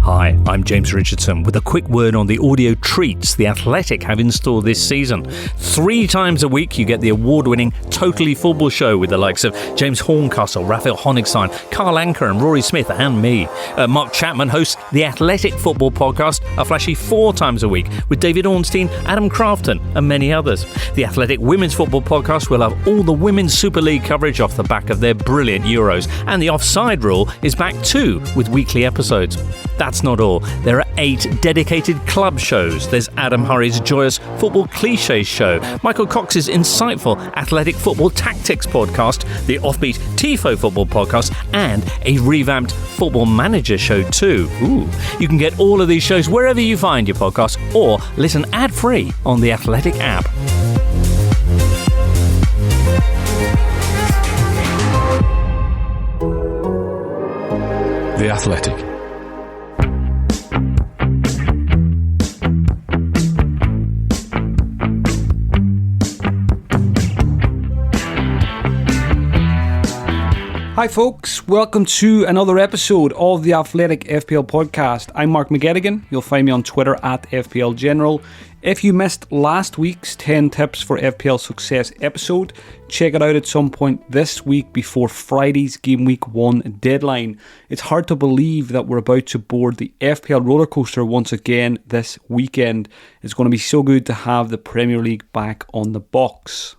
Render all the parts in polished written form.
Hi, I'm James Richardson with a quick word on the audio treats The Athletic have in store this season. 3 times a week you get the award-winning Totally Football Show with the likes of James Horncastle, Raphael Honigstein, Carl Anker and Rory Smith and me. Mark Chapman hosts The Athletic Football Podcast a flashy 4 times a week with David Ornstein, Adam Crafton and many others. The Athletic Women's Football Podcast will have all the Women's Super League coverage off the back of their brilliant Euros, and The Offside Rule is back too with weekly episodes. That's not all. There are 8 dedicated club shows. There's Adam Hurrey's joyous Football Clichés show, Michael Cox's insightful Athletic Football Tactics podcast, the Offbeat Tifo Football podcast, and a revamped Football Manager show too. Ooh. You can get all of these shows wherever you find your podcasts or listen ad-free on the Athletic app. The Athletic. Hi folks, welcome to another episode of the Athletic FPL podcast. I'm Mark McGettigan. You'll find me on Twitter at FPL General. If you missed last week's 10 tips for FPL success episode, check it out at some point this week before Friday's Gameweek 1 deadline. It's hard to believe that we're about to board the FPL roller coaster once again this weekend. It's going to be so good to have the Premier League back on the box.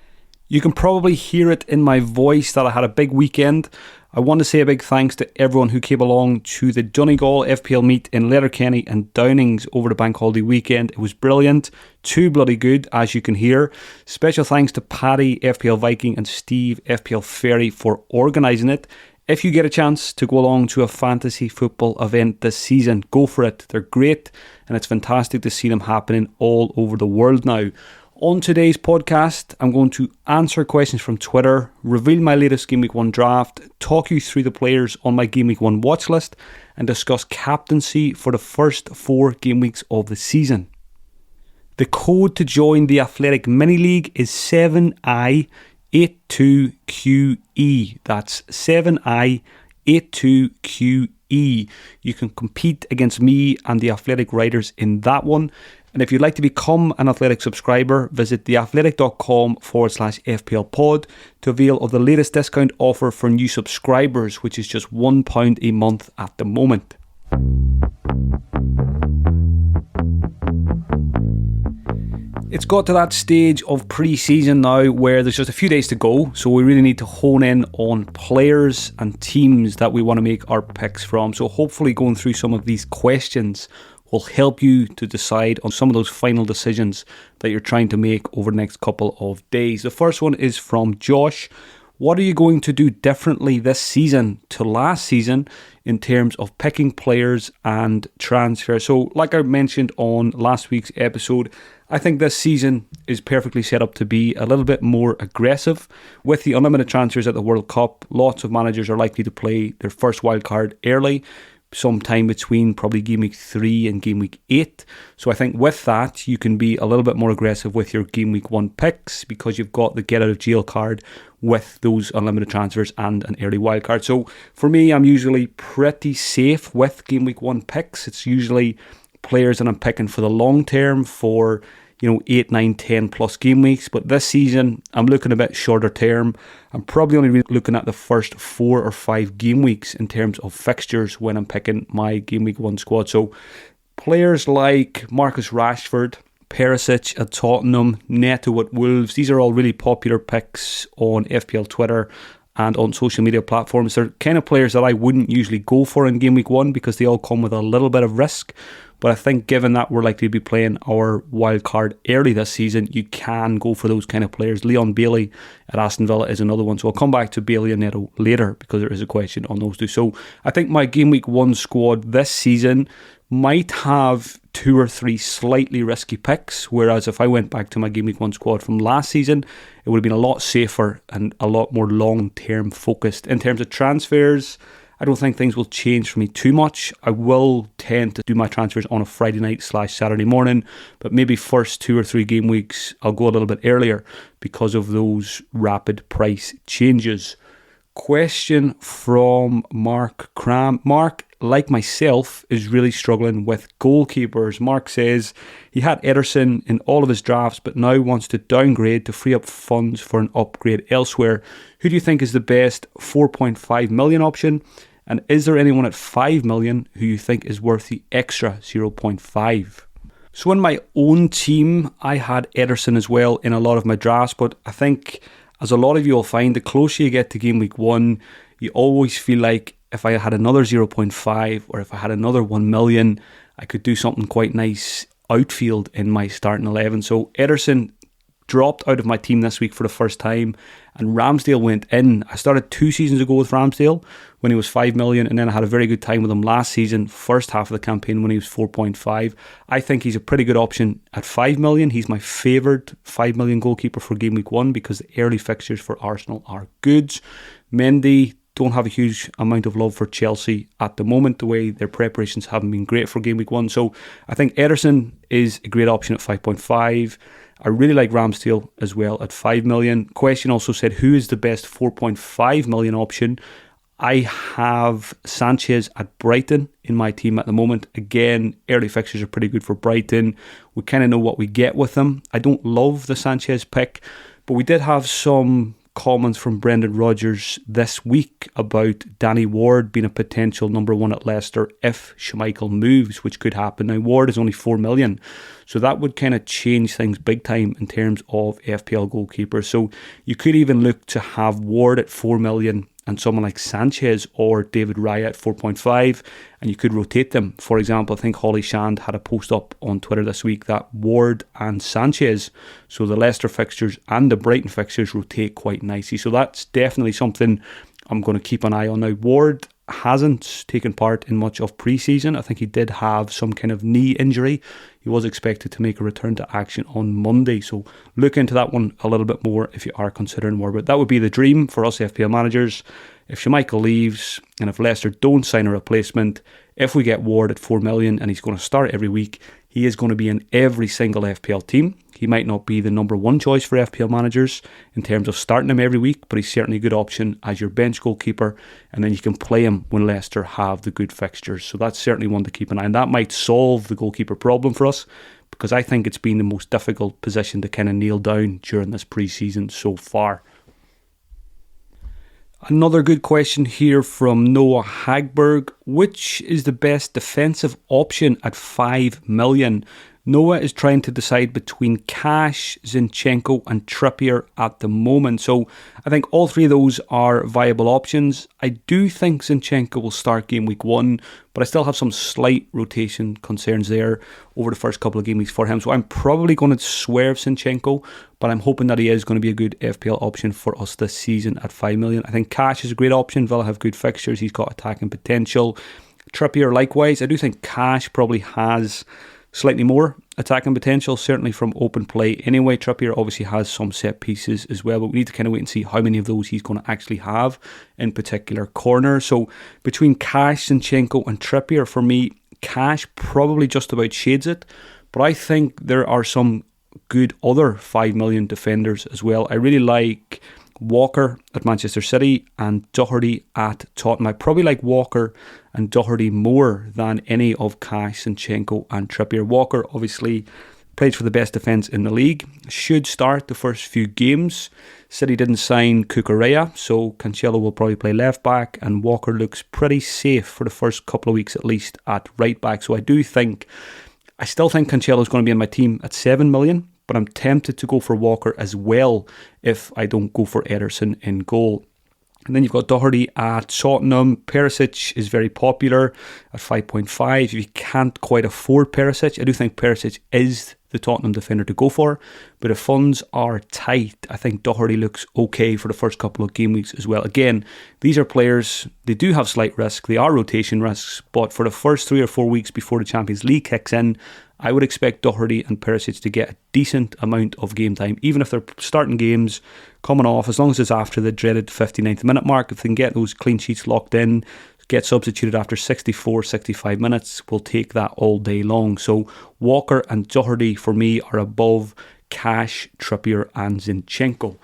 You can probably hear it in my voice that I had a big weekend. I want to say a big thanks to everyone who came along to the Donegal FPL meet in Letterkenny and Downings over the bank holiday weekend. It was brilliant, too bloody good as you can hear. Special thanks to Paddy FPL Viking and Steve FPL Ferry for organising it. If you get a chance to go along to a fantasy football event this season, go for it. They're great and it's fantastic to see them happening all over the world now. On today's podcast, I'm going to answer questions from Twitter, reveal my latest Game Week 1 draft, talk you through the players on my Game Week 1 watch list, and discuss captaincy for the first 4 game weeks of the season. The code to join the Athletic Mini League is 7I82QE. That's 7I82QE. You can compete against me and the Athletic writers in that one. And if you'd like to become an Athletic subscriber, visit theathletic.com/FPL pod to avail of the latest discount offer for new subscribers, which is just £1 a month at the moment. It's got to that stage of pre-season now where there's just a few days to go, so we really need to hone in on players and teams that we want to make our picks from. So hopefully going through some of these questions will help you to decide on some of those final decisions that you're trying to make over the next couple of days. The first one is from Josh. What are you going to do differently this season to last season in terms of picking players and transfer? So like I mentioned on last week's episode, I think this season is perfectly set up to be a little bit more aggressive. With the unlimited transfers at the World Cup, lots of managers are likely to play their first wildcard early, sometime between probably Game Week 3 and Game Week 8. So I think with that, you can be a little bit more aggressive with your Game Week 1 picks because you've got the get out of jail card with those unlimited transfers and an early wildcard. So for me, I'm usually pretty safe with Game Week 1 picks. It's usually players that I'm picking for the long term for 8, 9, 10 plus game weeks. But this season, I'm looking a bit shorter term. I'm probably only looking at the first 4 or 5 game weeks in terms of fixtures when I'm picking my Game Week 1 squad. So players like Marcus Rashford, Perisic at Tottenham, Neto at Wolves, these are all really popular picks on FPL Twitter and on social media platforms. They're kind of players that I wouldn't usually go for in Game Week 1 because they all come with a little bit of risk. But I think given that we're likely to be playing our wild card early this season, you can go for those kind of players. Leon Bailey at Aston Villa is another one. So I'll come back to Bailey and Neto later because there is a question on those two. So I think my Game Week 1 squad this season might have 2 or 3 slightly risky picks, whereas if I went back to my Game Week 1 squad from last season, it would have been a lot safer and a lot more long-term focused. In terms of transfers, I don't think things will change for me too much. I will tend to do my transfers on a Friday night / Saturday morning, but maybe first 2 or 3 game weeks, I'll go a little bit earlier because of those rapid price changes. Question from Mark Cram. Mark, like myself, is really struggling with goalkeepers. Mark says he had Ederson in all of his drafts, but now wants to downgrade to free up funds for an upgrade elsewhere. Who do you think is the best 4.5 million option? And is there anyone at 5 million who you think is worth the extra 0.5? So in my own team, I had Ederson as well in a lot of my drafts, but I think, as a lot of you will find, the closer you get to game week 1, you always feel like if I had another 0.5 or if I had another 1 million, I could do something quite nice outfield in my starting 11. So Ederson dropped out of my team this week for the first time, and Ramsdale went in. I started 2 seasons ago with Ramsdale when he was 5 million, and then I had a very good time with him last season, first half of the campaign, when he was 4.5. I think he's a pretty good option at 5 million. He's my favoured 5 million goalkeeper for game week 1 because the early fixtures for Arsenal are good. Mendy, don't have a huge amount of love for Chelsea at the moment, the way their preparations haven't been great for game week 1. So I think Ederson is a great option at 5.5. I really like Ramsdale as well at 5 million. Question also said, who is the best 4.5 million option? I have Sanchez at Brighton in my team at the moment. Again, early fixtures are pretty good for Brighton. We kind of know what we get with them. I don't love the Sanchez pick, but we did have some comments from Brendan Rodgers this week about Danny Ward being a potential number 1 at Leicester if Schmeichel moves, which could happen. Now, Ward is only 4 million, so that would kind of change things big time in terms of FPL goalkeepers. So you could even look to have Ward at 4 million and someone like Sanchez or David Raya at 4.5, and you could rotate them. For example, I think Holly Shand had a post up on Twitter this week that Ward and Sanchez, so the Leicester fixtures and the Brighton fixtures, rotate quite nicely. So that's definitely something I'm going to keep an eye on. Now, Ward hasn't taken part in much of pre-season. I think he did have some kind of knee injury. He was expected to make a return to action on Monday, so look into that one a little bit more if you are considering Ward. But that would be the dream for us FPL managers. If Schmeichel leaves and if Leicester don't sign a replacement, if we get Ward at 4 million and he's going to start every week, he is going to be in every single FPL team. He might not be the number 1 choice for FPL managers in terms of starting him every week, but he's certainly a good option as your bench goalkeeper, and then you can play him when Leicester have the good fixtures. So that's certainly one to keep an eye on. That might solve the goalkeeper problem for us, because I think it's been the most difficult position to kind of nail down during this pre-season so far. Another good question here from Noah Hagberg. Which is the best defensive option at 5 million? Noah is trying to decide between Cash, Zinchenko and Trippier at the moment. So I think all 3 of those are viable options. I do think Zinchenko will start game week 1, but I still have some slight rotation concerns there over the first couple of game weeks for him. So I'm probably going to swerve Zinchenko, but I'm hoping that he is going to be a good FPL option for us this season at 5 million. I think Cash is a great option. Villa have good fixtures. He's got attacking potential. Trippier likewise. I do think Cash probably has slightly more attacking potential, certainly from open play anyway. Trippier obviously has some set pieces as well, but we need to kind of wait and see how many of those he's going to actually have in particular corners. So between Cash, Zinchenko and Trippier, for me, Cash probably just about shades it, but I think there are some good other 5 million defenders as well. I really like Walker at Manchester City and Doherty at Tottenham. I probably like Walker and Doherty more than any of Cash, Zinchenko and Trippier. Walker obviously plays for the best defence in the league, should start the first few games. City didn't sign Cucurella, so Cancelo will probably play left back, and Walker looks pretty safe for the first couple of weeks at least at right back. So I still think Cancelo is going to be in my team at 7 million, but I'm tempted to go for Walker as well if I don't go for Ederson in goal. And then you've got Doherty at Tottenham. Perisic is very popular at 5.5. If you can't quite afford Perisic, I do think Perisic is the Tottenham defender to go for. But if funds are tight, I think Doherty looks okay for the first couple of game weeks as well. Again, these are players, they do have slight risk. They are rotation risks. But for the first 3 or 4 weeks before the Champions League kicks in, I would expect Doherty and Perisic to get a decent amount of game time, even if they're starting games, coming off, as long as it's after the dreaded 59th minute mark. If they can get those clean sheets locked in, get substituted after 64, 65 minutes, we'll take that all day long. So Walker and Doherty for me are above Cash, Trippier and Zinchenko.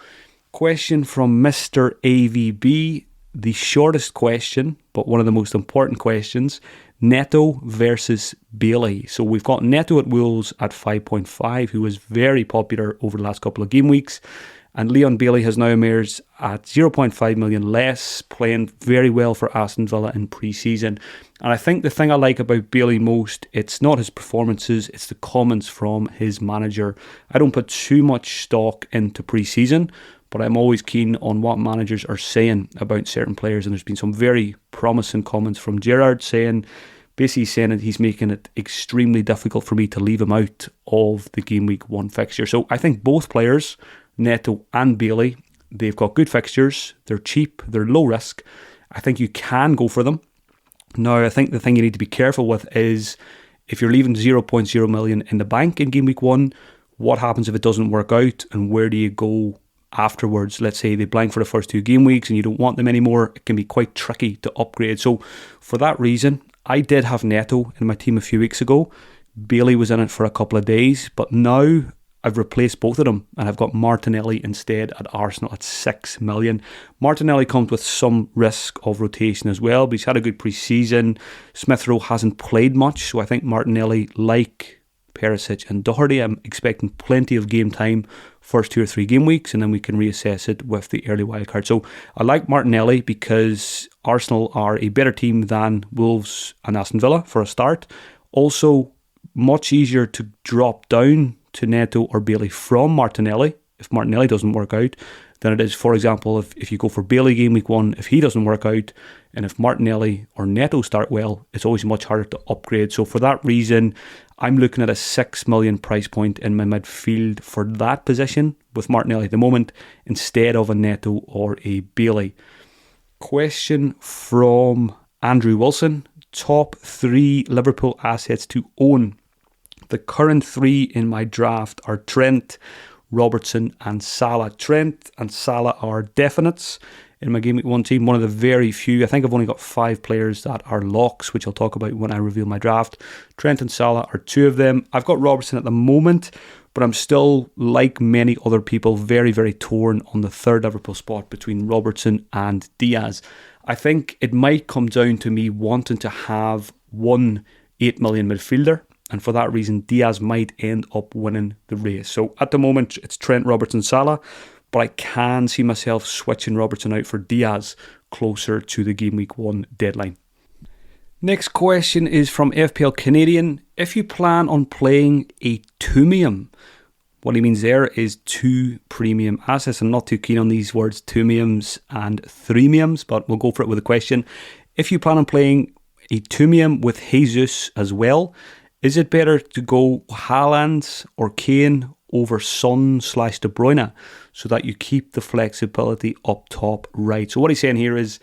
Question from Mr. AVB. the shortest question, but one of the most important questions, Neto versus Bailey. So we've got Neto at Wolves at 5.5, who was very popular over the last couple of game weeks. And Leon Bailey has now emerged at 0.5 million less, playing very well for Aston Villa in pre-season. And I think the thing I like about Bailey most, it's not his performances, it's the comments from his manager. I don't put too much stock into pre-season, but I'm always keen on what managers are saying about certain players. And there's been some very promising comments from Gerrard basically saying that he's making it extremely difficult for me to leave him out of the Game Week 1 fixture. So I think both players, Neto and Bailey, they've got good fixtures, they're cheap, they're low risk. I think you can go for them. Now, I think the thing you need to be careful with is if you're leaving 0.0 million in the bank in Game Week 1, what happens if it doesn't work out and where do you go afterwards? Let's say they blank for the first 2 game weeks and you don't want them anymore. It can be quite tricky to upgrade. So for that reason, I did have Neto in my team a few weeks ago. Bailey was in it for a couple of days, but now I've replaced both of them and I've got Martinelli instead at Arsenal at 6 million. Martinelli comes with some risk of rotation as well, but he's had a good pre-season. Smith Rowe hasn't played much, so I think Martinelli, like Perisic and Doherty, I'm expecting plenty of game time first 2 or 3 game weeks, and then we can reassess it with the early wildcard. So I like Martinelli because Arsenal are a better team than Wolves and Aston Villa for a start. Also, much easier to drop down to Neto or Bailey from Martinelli if Martinelli doesn't work out than it is, for example, if you go for Bailey game week 1, if he doesn't work out, and if Martinelli or Neto start well, it's always much harder to upgrade. So for that reason, I'm looking at a 6 million price point in my midfield for that position with Martinelli at the moment instead of a Neto or a Bailey. Question from Andrew Wilson. Top 3 Liverpool assets to own. The current 3 in my draft are Trent, Robertson and Salah. Trent and Salah are definites in my Game Week 1 team. One of the very few. I think I've only got 5 players that are locks, which I'll talk about when I reveal my draft. Trent and Salah are 2 of them. I've got Robertson at the moment, but I'm still, like many other people, very, very torn on the 3rd Liverpool spot between Robertson and Diaz. I think it might come down to me wanting to have one 8 million midfielder. And for that reason, Diaz might end up winning the race. So at the moment, it's Trent, Robertson, Salah. But I can see myself switching Robertson out for Diaz closer to the Game Week 1 deadline. Next question is from FPL Canadian. If you plan on playing a Tumium, what he means there is 2 premium assets. I'm not too keen on these words, Tumiums and Threemiums, but we'll go for it with a question. If you plan on playing a Tumium with Jesus as well, is it better to go Haaland or Kane over Son/De Bruyne so that you keep the flexibility up top right? So what he's saying here is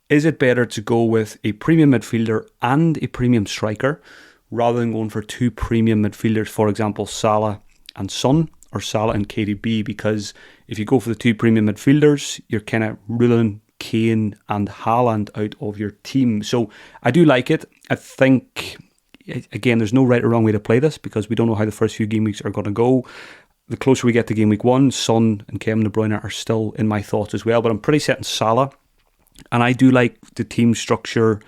it better to go with a premium midfielder and a premium striker rather than going for 2 premium midfielders, for example, Salah and Son or Salah and KDB? Because if you go for the 2 premium midfielders, you're kind of ruling Kane and Haaland out of your team. So I do like it. I think, again, there's no right or wrong way to play this because we don't know how the first few game weeks are going to go. The closer we get to Game Week 1, Son and Kevin De Bruyne are still in my thoughts as well, but I'm pretty set on Salah. And I do like the team structure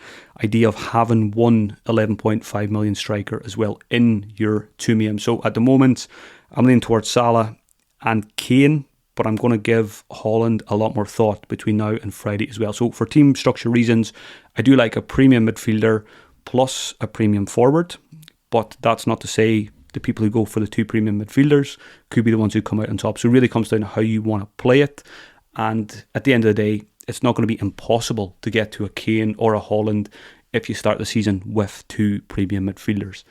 idea of having one 11.5 million striker as well in your Tumium. So at the moment, I'm leaning towards Salah and Kane, but I'm going to give Haaland a lot more thought between now and Friday as well. So for team structure reasons, I do like a premium midfielder plus a premium forward, but that's not to say the people who go for the 2 premium midfielders could be the ones who come out on top. So it really comes down to how you want to play it, and at the end of the day, it's not going to be impossible to get to a Kane or a Haaland if you start the season with 2 premium midfielders.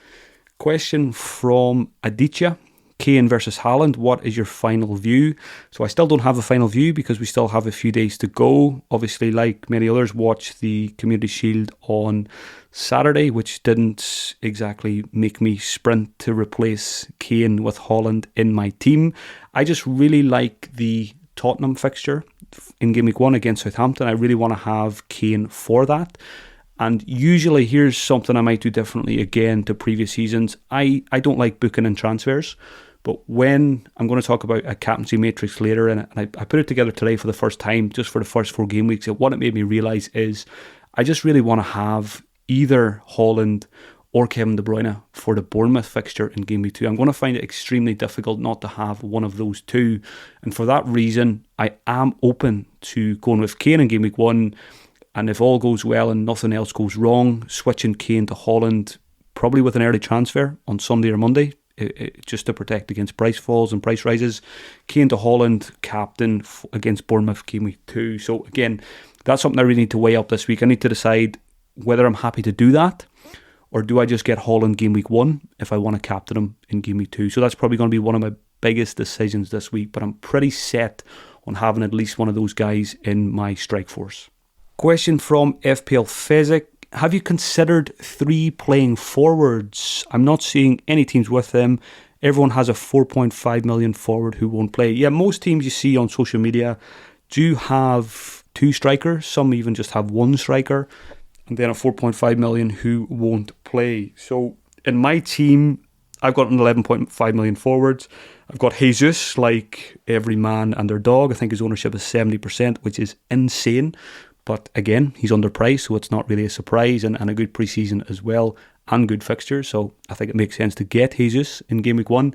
Question from Aditya. Kane versus Haaland, what is your final view? So I still don't have a final view because we still have a few days to go. Obviously, like many others, watched the Community Shield on Saturday, which didn't exactly make me sprint to replace Kane with Haaland in my team. I just really like the Tottenham fixture in Game Week 1 against Southampton. I really want to have Kane for that. And usually, here's something I might do differently again to previous seasons. I don't like booking in transfers, But when I'm going to talk about a captaincy matrix later, and I put it together today for the first time, just for the first 4 game weeks, and what it made me realise is I just really want to have either Haaland or Kevin De Bruyne for the Bournemouth fixture in Game Week 2. I'm going to find it extremely difficult not to have one of those two. And for that reason, I am open to going with Kane in Game Week 1. And if all goes well and nothing else goes wrong, switching Kane to Haaland, probably with an early transfer on Sunday or Monday, just to protect against price falls and price rises. Kane to Haaland, captain against Bournemouth Game Week 2. So again, that's something I really need to weigh up this week. I need to decide whether I'm happy to do that, or do I just get Haaland Game Week 1 if I want to captain him in Game Week 2? So that's probably going to be one of my biggest decisions this week, but I'm pretty set on having at least one of those guys in my strike force. Question from FPL Fezzik. Have you considered 3 playing forwards? I'm not seeing any teams with them. Everyone has a 4.5 million forward who won't play. Yeah, most teams you see on social media do have 2 strikers. Some even just have 1 striker. And then a 4.5 million who won't play. So in my team, I've got an 11.5 million forwards. I've got Jesus, like every man and their dog. I think his ownership is 70%, which is insane. But again, he's underpriced, so it's not really a surprise, and a good pre-season as well, and good fixtures. So I think it makes sense to get Jesus in Game Week 1.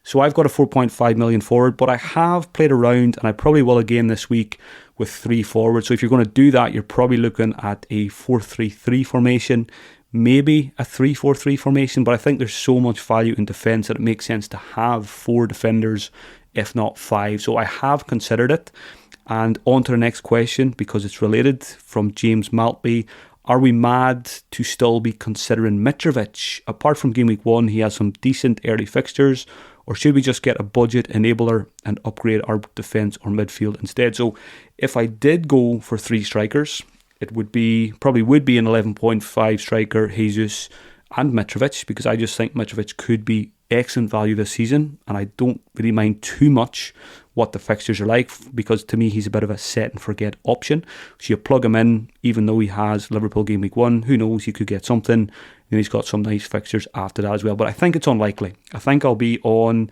So I've got a 4.5 million forward, but I have played around, and I probably will again this week, with 3 forwards. So if you're going to do that, you're probably looking at a 4-3-3 formation, maybe a 3-4-3 formation, but I think there's so much value in defence that it makes sense to have 4 defenders, if not 5. So I have considered it. And on to the next question, because it's related, from James Maltby. Are we mad to still be considering Mitrovic? Apart from Game Week 1, he has some decent early fixtures. Or should we just get a budget enabler and upgrade our defence or midfield instead? So if I did go for 3 strikers, it would probably be an 11.5 striker, Jesus and Mitrovic, because I just think Mitrovic could be excellent value this season, and I don't really mind too much what the fixtures are like, because to me he's a bit of a set and forget option. So you plug him in, even though he has Liverpool Game Week 1, who knows, he could get something, and he's got some nice fixtures after that as well. But I think it's unlikely. I think I'll be on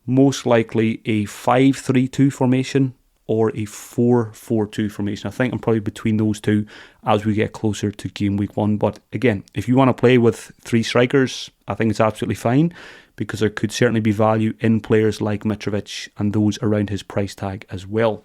most likely a 5-3-2 formation or a 4-4-2 formation. I think I'm probably between those two as we get closer to Game Week 1. But again, if you want to play with 3 strikers, I think it's absolutely fine, because there could certainly be value in players like Mitrovic and those around his price tag as well.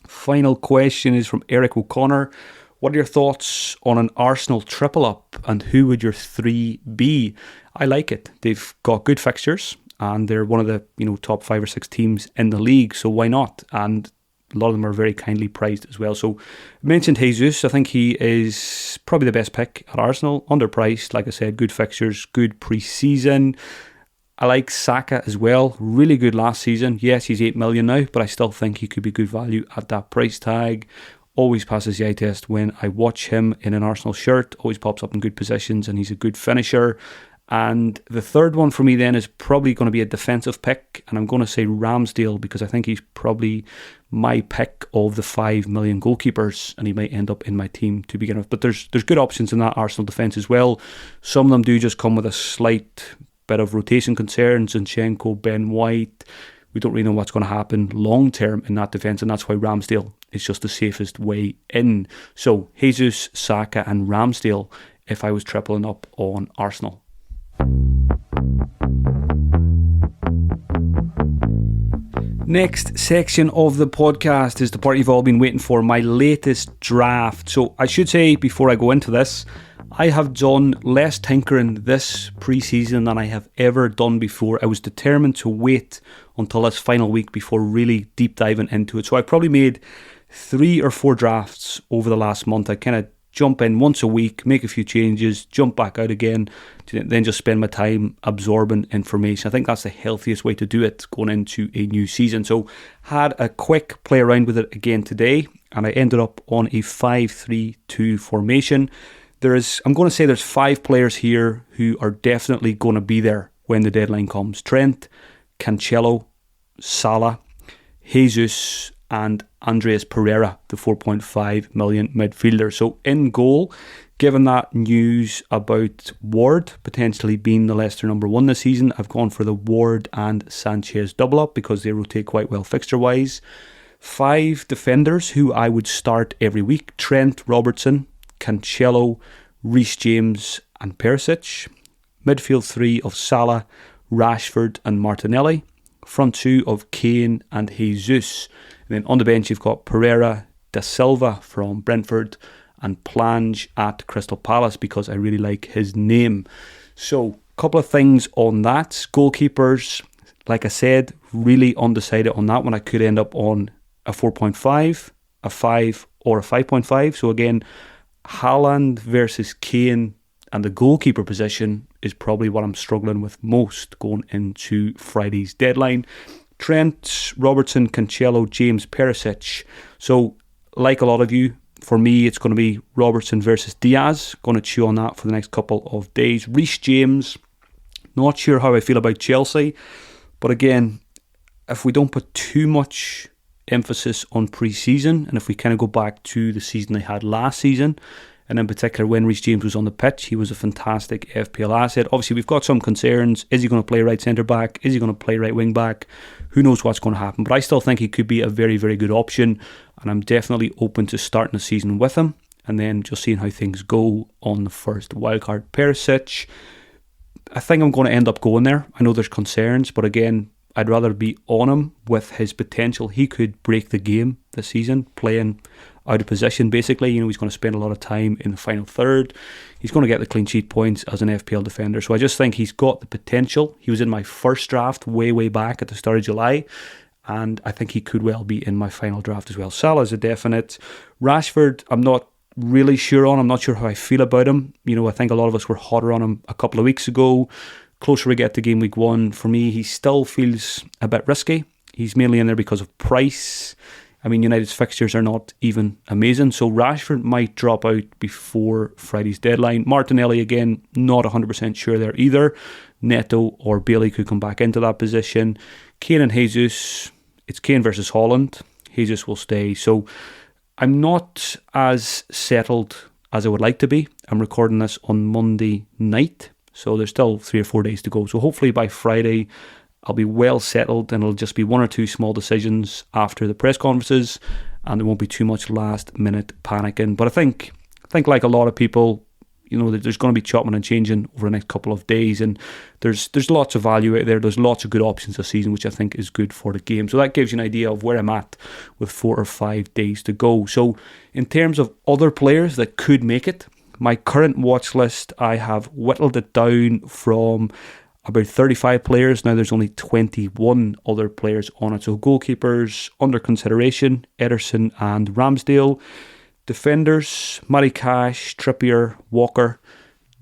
Final question is from Eric O'Connor. What are your thoughts on an Arsenal triple up, and who would your 3 be? I like it. They've got good fixtures, and they're one of the top 5 or 6 teams in the league, so why not? And a lot of them are very kindly priced as well. So I mentioned Jesus. I think he is probably the best pick at Arsenal. Underpriced, like I said, good fixtures, good pre-season. I like Saka as well. Really good last season. Yes, he's 8 million now, but I still think he could be good value at that price tag. Always passes the eye test when I watch him in an Arsenal shirt. Always pops up in good positions, and he's a good finisher. And the third one for me then is probably going to be a defensive pick, and I'm going to say Ramsdale, because I think he's probably my pick of the 5 million goalkeepers, and he might end up in my team to begin with. But there's good options in that Arsenal defence as well. Some of them do just come with a slight bit of rotation concerns. Zinchenko, Ben White, we don't really know what's going to happen long term in that defence, and that's why Ramsdale is just the safest way in. So Jesus, Saka and Ramsdale if I was tripling up on Arsenal. Next section of the podcast is the part you've all been waiting for, my latest draft. So I should say before I go into this, I have done less tinkering this pre-season than I have ever done before. I was determined to wait until this final week before really deep diving into it. So I probably made 3 or 4 drafts over the last month. I kind of jump in once a week, make a few changes, jump back out again, then just spend my time absorbing information. I think that's the healthiest way to do it going into a new season. So had a quick play around with it again today, and I ended up on a 5-3-2 formation. I'm going to say there's 5 players here who are definitely going to be there when the deadline comes. Trent, Cancelo, Salah, Jesus and Andreas Pereira, the 4.5 million midfielder. So in goal, Given that news about Ward potentially being the Leicester number 1 this season, I've gone for the Ward and Sanchez double up because they rotate quite well fixture-wise. 5 defenders who I would start every week: Trent, Robertson, Cancelo, Reece James and Perisic. Midfield 3 of Salah, Rashford and Martinelli. Front 2 of Kane and Jesus. And then on the bench you've got Pereira, Da Silva from Brentford and Plange at Crystal Palace because I really like his name. So a couple of things on that. Goalkeepers, like I said, really undecided on that one. I could end up on a 4.5, a 5 or a 5.5. So again, Haaland versus Kane and the goalkeeper position is probably what I'm struggling with most going into Friday's deadline. Trent, Robertson, Cancelo, James, Perisic. So like a lot of you, for me it's going to be Robertson versus Diaz. Going to chew on that for the next couple of days. Reece James, not sure how I feel about Chelsea, but again, if we don't put too much emphasis on pre-season, and if we kind of go back to the season they had last season, and in particular when Reece James was on the pitch, he was a fantastic FPL asset. Obviously we've got some concerns. Is he going to play right centre back? Is he going to play right wing back? Who knows what's going to happen, but I still think he could be a very, very good option, and I'm definitely open to starting the season with him and then just seeing how things go on the first wildcard. Perisic, I think I'm going to end up going there. I know there's concerns, but again, I'd rather be on him with his potential. He could break the game this season, playing out of position basically. You know, he's going to spend a lot of time in the final third. He's going to get the clean sheet points as an FPL defender. So I just think he's got the potential. He was in my first draft way back at the start of July, and I think he could well be in my final draft as well. Salah's a definite. Rashford, I'm not really sure on. I'm not sure how I feel about him. You know, I think a lot of us were hotter on him a couple of weeks ago. Closer we get to game week 1, for me, he still feels a bit risky. He's mainly in there because of price. I mean, United's fixtures are not even amazing, so Rashford might drop out before Friday's deadline. Martinelli, again, not 100% sure there either. Neto or Bailey could come back into that position. Kane and Jesus, it's Kane versus Haaland. Jesus will stay. So I'm not as settled as I would like to be. I'm recording this on Monday night, so there's still 3 or 4 days to go. So hopefully by Friday, I'll be well settled and it'll just be 1 or 2 small decisions after the press conferences and there won't be too much last minute panicking. But I think like a lot of people, you know, there's going to be chopping and changing over the next couple of days, and there's lots of value out there. There's lots of good options this season, which I think is good for the game. So that gives you an idea of where I'm at with 4 or 5 days to go. So in terms of other players that could make it, my current watch list, I have whittled it down from about 35 players. Now there's only 21 other players on it. So goalkeepers under consideration, Ederson and Ramsdale. Defenders, Matty Cash, Trippier, Walker,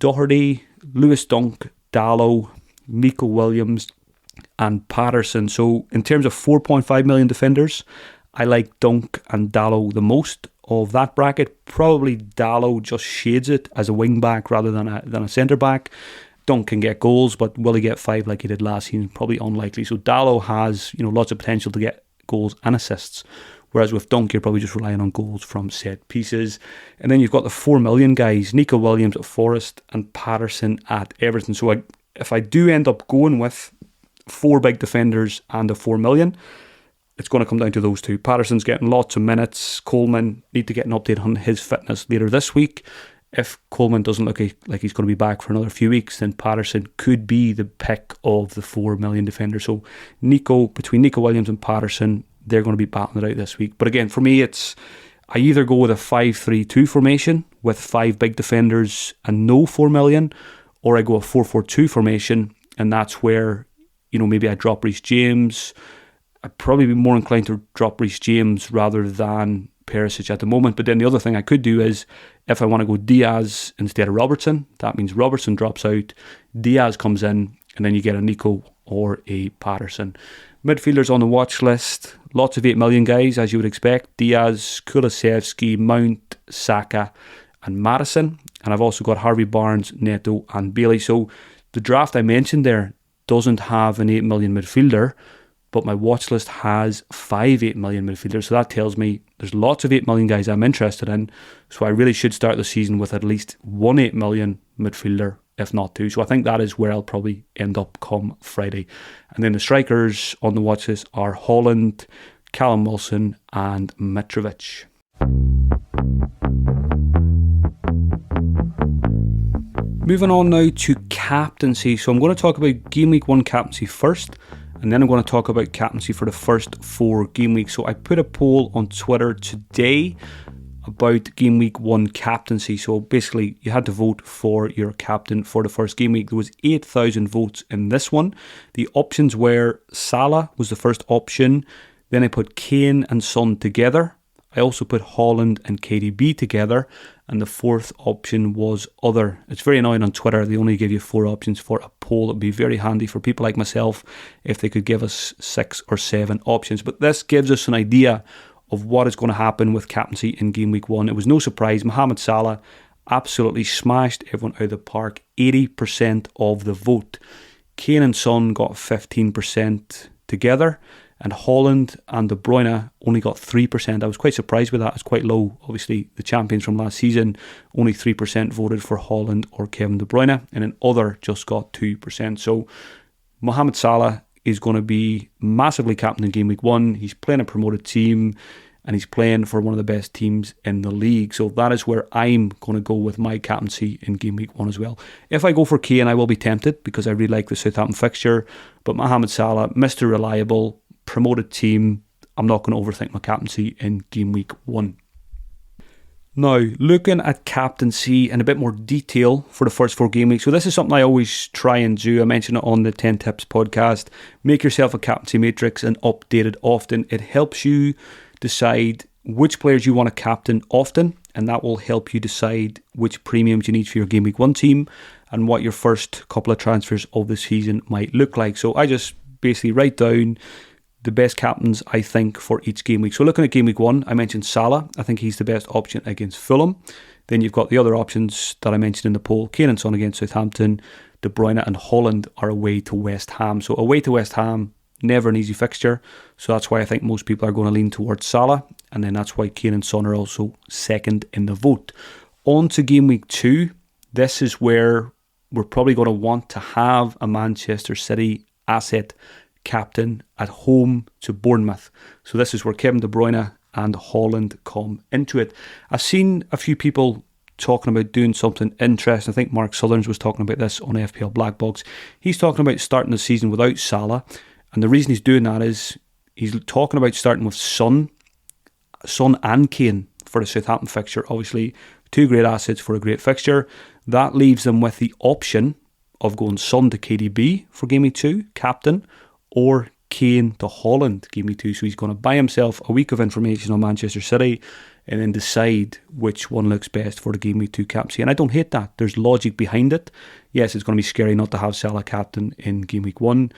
Doherty, Lewis Dunk, Dalot, Nico Williams and Patterson. So in terms of 4.5 million defenders, I like Dunk and Dalot the most of that bracket. Probably Dalot just shades it as a wing back rather than a centre back. Dunk can get goals, but will he get 5 like he did last season? Probably unlikely. So Dalot has, you know, lots of potential to get goals and assists. Whereas with Dunk, you're probably just relying on goals from set pieces. And then you've got the 4 million guys, Nico Williams at Forest and Patterson at Everton. So if I do end up going with 4 big defenders and a 4 million, it's going to come down to those 2. Patterson's getting lots of minutes. Coleman, need to get an update on his fitness later this week. If Coleman doesn't look like he's going to be back for another few weeks, then Patterson could be the pick of the 4 million defenders. So between Nico Williams and Patterson, they're going to be battling it out this week. But again, for me, I either go with a 5-3-2 formation with 5 big defenders and no 4 million, or I go a 4-4-2 formation, and that's where, you know, maybe I drop Reece James. I'd probably be more inclined to drop Reece James rather than Perisic at the moment. But then the other thing I could do is, if I want to go Diaz instead of Robertson, that means Robertson drops out, Diaz comes in, and then you get a Nico or a Patterson. Midfielders on the watch list, lots of 8 million guys, as you would expect. Diaz, Kulusevski, Mount, Saka, and Maddison. And I've also got Harvey Barnes, Neto, and Bailey. So the draft I mentioned there doesn't have an 8 million midfielder, but my watch list has 5 8 million midfielders. So that tells me there's lots of 8 million guys I'm interested in. So I really should start the season with at least 1 8 million midfielder, if not 2. So I think that is where I'll probably end up come Friday. And then the strikers on the watch list are Haaland, Callum Wilson and Mitrovic. Moving on now to captaincy. So I'm going to talk about Game Week 1 captaincy first, and then I'm going to talk about captaincy for the first 4 game weeks. So I put a poll on Twitter today about Game Week 1 captaincy. So basically, you had to vote for your captain for the first game week. There was 8,000 votes in this one. The options were Salah was the first option. Then I put Kane and Son together. I also put Haaland and KDB together. And the fourth option was other. It's very annoying on Twitter. They only give you 4 options for a poll. It would be very handy for people like myself if they could give us 6 or 7 options. But this gives us an idea of what is going to happen with captaincy in Game Week 1. It was no surprise. Mohamed Salah absolutely smashed everyone out of the park. 80% of the vote. Kane and Son got 15% together. And Haaland and De Bruyne only got 3%. I was quite surprised with that. It's quite low. Obviously, the champions from last season, only 3% voted for Haaland or Kevin De Bruyne. And then other just got 2%. So Mohamed Salah is going to be massively captain in Game Week 1. He's playing a promoted team and he's playing for one of the best teams in the league. So that is where I'm going to go with my captaincy in Game Week 1 as well. If I go for Kane, I will be tempted because I really like the Southampton fixture. But Mohamed Salah, Mr. Reliable, promoted team, I'm not going to overthink my captaincy in Game Week 1. Now, looking at captaincy in a bit more detail for the first 4 game weeks. So this is something I always try and do. I mentioned it on the 10 Tips podcast. Make yourself a captaincy matrix and update it often. It helps you decide which players you want to captain often, and that will help you decide which premiums you need for your Game Week 1 team and what your first couple of transfers of the season might look like. So I just basically write down the best captains I think for each game week. So looking at Game Week 1, I mentioned Salah. I think he's the best option against Fulham. Then you've got the other options that I mentioned in the poll. Kane and Son against Southampton. De Bruyne and Haaland are away to West Ham. So away to West Ham, never an easy fixture. So that's why I think most people are going to lean towards Salah. And then that's why Kane and Son are also second in the vote. On to Game Week 2. This is where we're probably going to want to have a Manchester City asset captain at home to Bournemouth. So this is where Kevin De Bruyne and Haaland come into it. I've seen a few people talking about doing something interesting. I think Mark Southerns was talking about this on FPL Black Box. He's talking about starting the season without Salah, and the reason he's doing that is he's talking about starting with Son and Kane for the Southampton fixture. Obviously, 2 great assets for a great fixture. That leaves them with the option of going Son to KDB for Game Week 2, captain, or Kane to Haaland, Game Week 2. So he's going to buy himself a week of information on Manchester City and then decide which one looks best for the Game Week 2 captaincy. And I don't hate that. There's logic behind it. Yes, it's going to be scary not to have Salah captain in Game Week 1,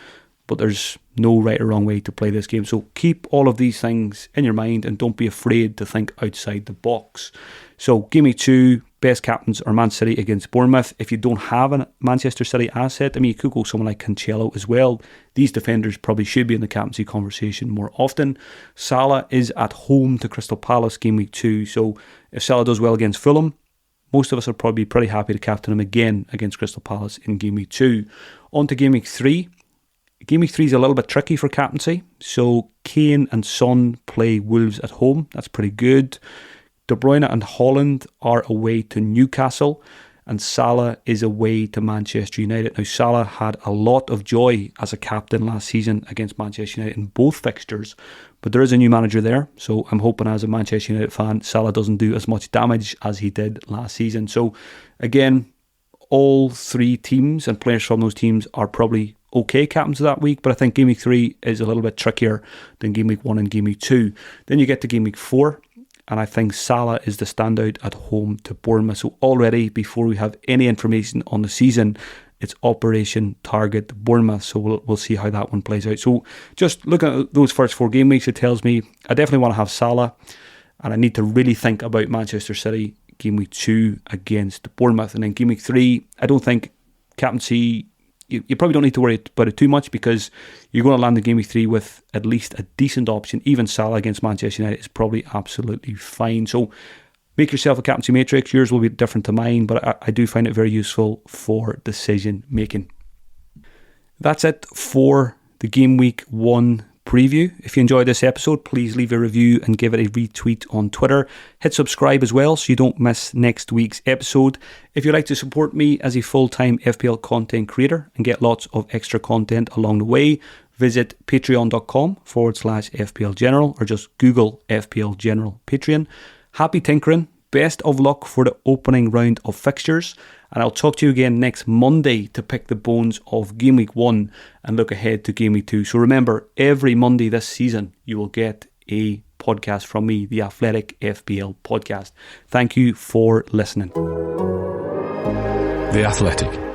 but there's no right or wrong way to play this game. So keep all of these things in your mind and don't be afraid to think outside the box. So Game Week 2, best captains are Man City against Bournemouth. If you don't have a Manchester City asset, I mean, you could go someone like Cancelo as well. These defenders probably should be in the captaincy conversation more often. Salah is at home to Crystal Palace Game Week 2. So if Salah does well against Fulham, most of us are probably pretty happy to captain him again against Crystal Palace in Game Week 2. On to Game Week 3. Game Week 3 is a little bit tricky for captaincy. So Kane and Son play Wolves at home. That's pretty good. De Bruyne and Haaland are away to Newcastle, and Salah is away to Manchester United. Now, Salah had a lot of joy as a captain last season against Manchester United in both fixtures, but there is a new manager there, so I'm hoping as a Manchester United fan, Salah doesn't do as much damage as he did last season. So, again, all 3 teams and players from those teams are probably okay captains of that week, but I think Game Week 3 is a little bit trickier than Game Week 1 and Game Week 2. Then you get to Game Week 4, and I think Salah is the standout at home to Bournemouth. So already, before we have any information on the season, it's Operation Target Bournemouth. So we'll see how that one plays out. So just looking at those first 4 game weeks, it tells me I definitely want to have Salah, and I need to really think about Manchester City Game Week 2 against Bournemouth. And then Game Week 3, I don't think captaincy you probably don't need to worry about it too much, because you're going to land in Game Week 3 with at least a decent option. Even Salah against Manchester United is probably absolutely fine. So make yourself a captaincy matrix. Yours will be different to mine, but I do find it very useful for decision making. That's it for the Game Week 1 preview. If you enjoyed this episode, please leave a review and give it a retweet on Twitter. Hit subscribe as well so you don't miss next week's episode. If you'd like to support me as a full-time FPL content creator and get lots of extra content along the way, visit patreon.com/FPL General, or just Google FPL General Patreon. Happy tinkering. Best of luck for the opening round of fixtures, and I'll talk to you again next Monday to pick the bones of Game Week 1 and look ahead to Game Week 2. So remember, every Monday this season you will get a podcast from me, the Athletic FPL Podcast. Thank you for listening. The Athletic.